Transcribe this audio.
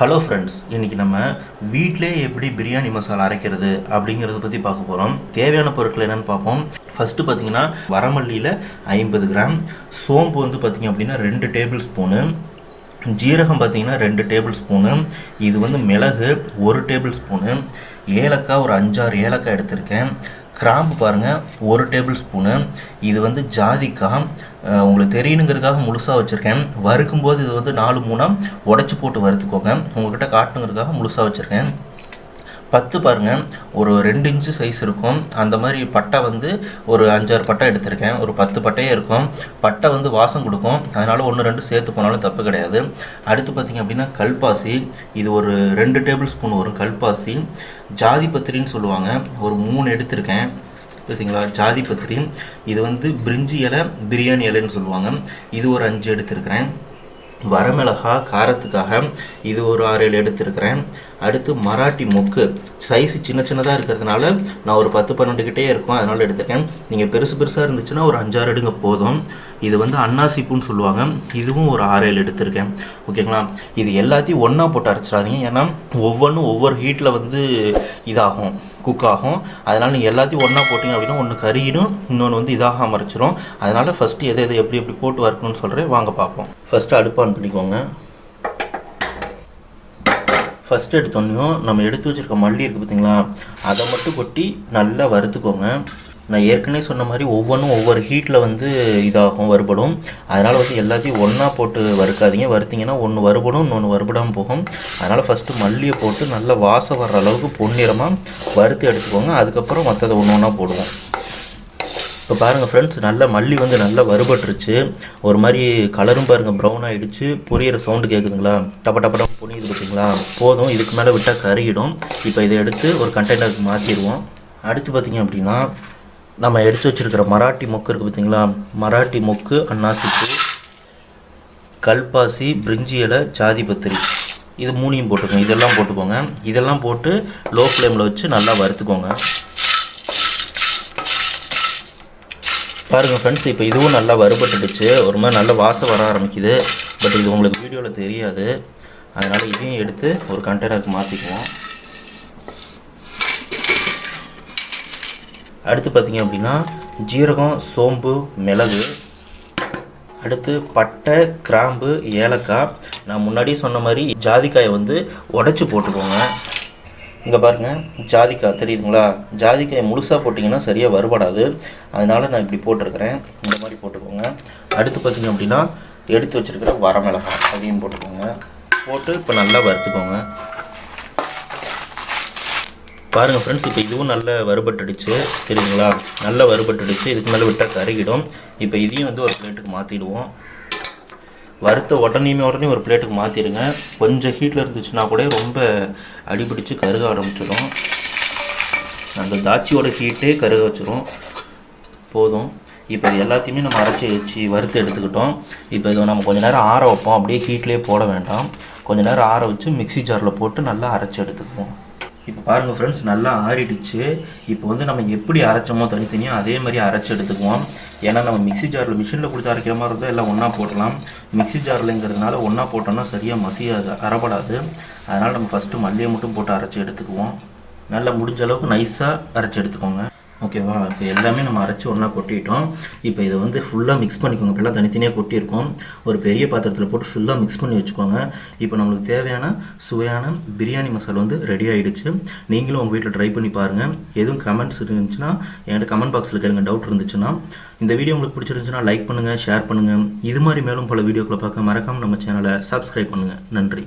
Hello friends, இன்றைக்கி நம்ம வீட்டிலே எப்படி பிரியாணி மசாலா அரைக்கிறது அப்படிங்கிறத பற்றி பார்க்க போகிறோம். தேவையான பொருட்கள் என்னென்னு பார்ப்போம். ஃபஸ்ட்டு பார்த்திங்கன்னா வரமல்லியில் 50 கிராம், சோம்பு வந்து பார்த்திங்க அப்படின்னா 2 டேபிள் ஸ்பூனு, ஜீரகம் பார்த்திங்கன்னா 2 டேபிள் ஸ்பூனு, இது வந்து மிளகு 1 டேபிள் ஸ்பூனு, ஏலக்காய் ஒரு 5-6 ஏலக்காய் எடுத்திருக்கேன், கிராம்பு பாருங்கள் 1 டேபிள் ஸ்பூனு, இது வந்து ஜாதிக்காய் உங்களுக்கு தெரியணுங்கிறதுக்காக முழுசாக வச்சுருக்கேன். வறுக்கும்போது இது வந்து 4 3 உடச்சி போட்டு வறுத்துக்கோங்க. உங்கள்கிட்ட காட்டணுங்கிறதுக்காக முழுசாக வச்சுருக்கேன். 10 பாருங்கள், ஒரு 2 இன்ச்சு சைஸ் இருக்கும். அந்த மாதிரி பட்டை வந்து ஒரு 5-6 பட்டை எடுத்திருக்கேன். ஒரு 10 பட்டையே இருக்கும். பட்டை வந்து வாசம் கொடுக்கும், அதனால் 1-2 சேர்த்து போனாலும் தப்பு கிடையாது. அடுத்து பார்த்திங்க அப்படின்னா கல்பாசி, இது ஒரு 2 டேபிள் ஸ்பூன் வரும் கல்பாசி. ஜாதி பத்திரின்னு சொல்லுவாங்க, ஒரு 3 எடுத்திருக்கேன். சரிங்களா, ஜாதி பத்திரி, இது வந்து பிரிஞ்சி இலை, பிரியாணி இலைன்னு சொல்லுவாங்க, இது ஒரு 5 எடுத்திருக்கிறேன். வரமிளகா காரத்துக்காக இது ஒரு 6-7 எடுத்திருக்கிறேன். அடுத்து மராட்டி மொக்கு, சைஸு சின்ன சின்னதாக இருக்கிறதுனால நான் ஒரு 10-12 கிட்டே இருக்கும், அதனால் எடுத்திருக்கேன். நீங்கள் பெருசாக இருந்துச்சுன்னா ஒரு 5-6 எடுங்க போதும். இது வந்து அன்னாசிப்பூன்னு சொல்லுவாங்க, இதுவும் ஒரு 6-7 எடுத்திருக்கேன். ஓகேங்களா, இது எல்லாத்தையும் ஒன்றா போட்டு அரைச்சிடாதீங்க, ஏன்னா ஒவ்வொன்றும் ஒவ்வொரு ஹீட்டில் வந்து இதாகும், குக் ஆகும். அதனால் நீங்கள் எல்லாத்தையும் ஒன்றா போட்டிங்க அப்படின்னா ஒன்று கருகிடும், இன்னொன்று வந்து இதாக அரைச்சிரும். அதனால் ஃபஸ்ட்டு எதை எப்படி போட்டு வறுக்கணும்னு சொல்கிறேன், வாங்க பார்ப்போம். ஃபஸ்ட்டு அடுப்பு ஆன் பண்ணிக்கோங்க. ஃபஸ்ட்டு எடுத்தோன்னையும் நம்ம எடுத்து வச்சுருக்க மல்லி இருக்குது பார்த்திங்களா, அதை மட்டும் கொட்டி நல்லா வறுத்துக்கோங்க. நான் ஏற்கனவே சொன்ன மாதிரி ஒவ்வொன்றும் ஒவ்வொரு ஹீட்டில் வந்து இதாகும், வறுபடும். அதனால் வந்து எல்லாத்தையும் ஒன்றா போட்டு வறுக்காதீங்க. வறுத்திங்கன்னா ஒன்று வறுபடும், இன்னொன்று வறுபடாமல் போகும். அதனால் ஃபஸ்ட்டு மல்லியை போட்டு நல்லா வாசம் வர்ற அளவுக்கு பொன்னிறமாக வறுத்து எடுத்துக்கோங்க. அதுக்கப்புறம் மற்றதை ஒன்று போடுவோம். இப்போ பாருங்கள் ஃப்ரெண்ட்ஸ், நல்ல மல்லி வந்து நல்லா வறுபட்டுருச்சு. ஒரு மாதிரி கலரும் பாருங்கள் ப்ரௌன் ஆகிடுச்சு. பொரியிற சவுண்டு கேட்குதுங்களா, டப்ப பொரியுது பார்த்தீங்களா. போதும், இதுக்கு மேலே விட்டால் கருகிடும். இப்போ இதை எடுத்து ஒரு கண்டெய்னருக்கு மாற்றிடுவோம். அடுத்து பார்த்திங்க அப்படின்னா நம்ம எடுத்து வச்சுருக்கிற மராட்டி மொக்கு இருக்குது பார்த்திங்களா, மராட்டி மொக்கு, அன்னாசிப்பூ, கல்பாசி, பிரிஞ்சி இலை, ஜாதி பத்திரி, இது 3 போட்டுக்கோங்க. இதெல்லாம் போட்டுக்கோங்க. இதெல்லாம் போட்டு லோ ஃப்ளேமில் வச்சு நல்லா வறுத்துக்கோங்க. பாருங்கள் ஃப்ரெண்ட்ஸ், இப்போ இதுவும் நல்லா வறுபட்டுடுச்சு. ஒரு மாதிரி நல்ல வாசம் வர ஆரம்பிக்குது. பட் இது உங்களுக்கு வீடியோவில் தெரியாது, அதனால் இதையும் எடுத்து ஒரு கண்டெய்னருக்கு மாற்றிக்குவோம். அடுத்து பார்த்திங்க அப்படின்னா ஜீரகம், சோம்பு, மிளகு, அடுத்து பட்டை, கிராம்பு, ஏலக்காய். நான் முன்னாடியே சொன்ன மாதிரி ஜாதிக்காயை வந்து உடச்சி போட்டுக்கோங்க. இங்கே பாருங்கள், ஜாதிக்காய் தெரியுதுங்களா, ஜாதிக்காயை முழுசாக போட்டிங்கன்னா சரியாக வறுபடாது, அதனால் நான் இப்படி போட்டிருக்கிறேன். இந்த மாதிரி போட்டுக்கோங்க. அடுத்து பார்த்திங்க அப்படின்னா எடுத்து வச்சுருக்கிற வரமிளகாய், அதையும் போட்டுக்கோங்க. போட்டு இப்போ நல்லா வறுத்துக்கோங்க. பாருங்கள் ஃப்ரெண்ட்ஸ், இப்போ இதுவும் நல்லா வறுபட்டுடுச்சு, தெரியுங்களா, நல்லா வறுபட்டுடுச்சு. இதுக்கு மேலே விட்டால் கருகிடும். இப்போ இதையும் வந்து ஒரு பிளேட்டுக்கு மாற்றிடுவோம். வறுத்த உடனே ஒரு பிளேட்டுக்கு மாற்றிடுங்க. கொஞ்சம் ஹீட்டில் இருந்துச்சுன்னா கூட ரொம்ப அடிபிடிச்சு கருக ஆரம்பிச்சிடும். அந்த தாச்சியோட ஹீட்டே கருக வச்சிடும். போதும், இப்போ இது எல்லாத்தையுமே நம்ம அரைச்சி வச்சு வறுத்து எடுத்துக்கிட்டோம். இப்போ இதை நம்ம கொஞ்சம் நேரம் ஆற வைப்போம். அப்படியே ஹீட்லேயே போட வேண்டாம், கொஞ்சம் நேரம் ஆற வச்சு மிக்ஸி ஜாரில் போட்டு நல்லா அரைச்சி எடுத்துக்குவோம். இப்போ பாருங்கள் ஃப்ரெண்ட்ஸ், நல்லா ஆறிடுச்சு. இப்போ வந்து நம்ம எப்படி அரைச்சோமோ தனித்தனியாக அதே மாதிரி அரைச்சி எடுத்துக்குவோம். ஏன்னா நம்ம மிக்ஸி ஜாரில் மிஷினில் கொடுத்து அரைக்கிற மாதிரி இருந்தால் எல்லாம் ஒன்றா போட்டலாம். மிக்ஸி ஜாரில்ங்கிறதுனால ஒன்றா போட்டோம்னா சரியாக மசியாது, அரைப்படாது. அதனால் நம்ம ஃபஸ்ட்டு மல்லியை மட்டும் போட்டு அரைச்சி எடுத்துக்குவோம். நல்லா முடிஞ்ச அளவுக்கு நைஸாக அரைச்சி எடுத்துக்கோங்க. ஓகேவா, இப்போ எல்லாமே நம்ம அரைச்சி ஒன்றா கொட்டிட்டோம். இப்போ இதை வந்து ஃபுல்லாக மிக்ஸ் பண்ணிக்கோங்க. இப்போலாம் தனித்தனியாக கொட்டியிருக்கோம். ஒரு பெரிய பாத்திரத்தில் போட்டு ஃபுல்லாக மிக்ஸ் பண்ணி வச்சுக்கோங்க. இப்போ நம்மளுக்கு தேவையான சுவையான பிரியாணி மசாலா வந்து ரெடி ஆகிடுச்சு. நீங்களும் உங்கள் வீட்டில் ட்ரை பண்ணி பாருங்கள். எதுவும் கமெண்ட்ஸ் இருந்துச்சுன்னா என்கிட்ட கமெண்ட் பாக்ஸில் கேளுங்க. டவுட் இருந்துச்சுன்னா. இந்த வீடியோ உங்களுக்கு பிடிச்சிருந்துச்சுன்னா லைக் பண்ணுங்கள், ஷேர் பண்ணுங்கள். இது மாதிரி மேலும் பல வீடியோக்களை பார்க்க மறக்காமல் நம்ம சேனலை சப்ஸ்கிரைப் பண்ணுங்கள். நன்றி.